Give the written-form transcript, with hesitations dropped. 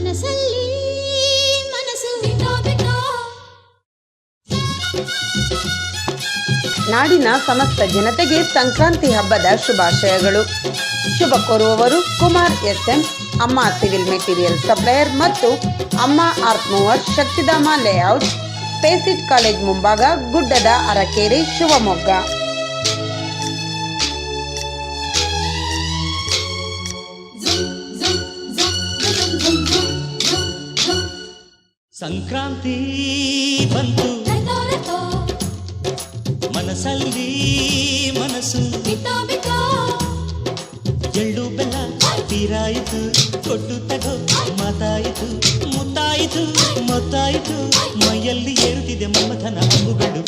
ಮನಸ್ಸಲ್ಲಿ ಮನಸ್ಸು ಬಿಟ್ಟೋ ಬಿಟ್ಟೋ. ನಾಡಿನ ಸಮಸ್ತ ಜನತೆಗೆ ಸಂಕ್ರಾಂತಿ ಹಬ್ಬದ ಶುಭಾಶಯಗಳು. ಶುಭ ಕೋರುವವರು Kumar SM, Amma civil material supplier ಮತ್ತು Amma earth mover, Shaktidhama layout, PESIT college ಮುಂಭಾಗ, ಗುಡ್ಡದ ಅರಕೆರೆ, ಶಿವಮೊಗ್ಗ. ಸಂಕ್ರಾಂತಿ ಬಂತು ಮನಸ್ಸಲ್ಲಿ ಮನಸ್ಸು ಎಳ್ಳು ಬೆಲ್ಲ ತೀರಾಯಿತು, ಕೊಟ್ಟು ತಗೋ ಮಾತಾಯಿತು, ಮುತ್ತಾಯಿತು ಮೊತ್ತಾಯಿತು, ಮೈಯಲ್ಲಿ ಏರುತ್ತಿದೆ ಮನ್ಮಥನ ಅಂಬುಗಳು.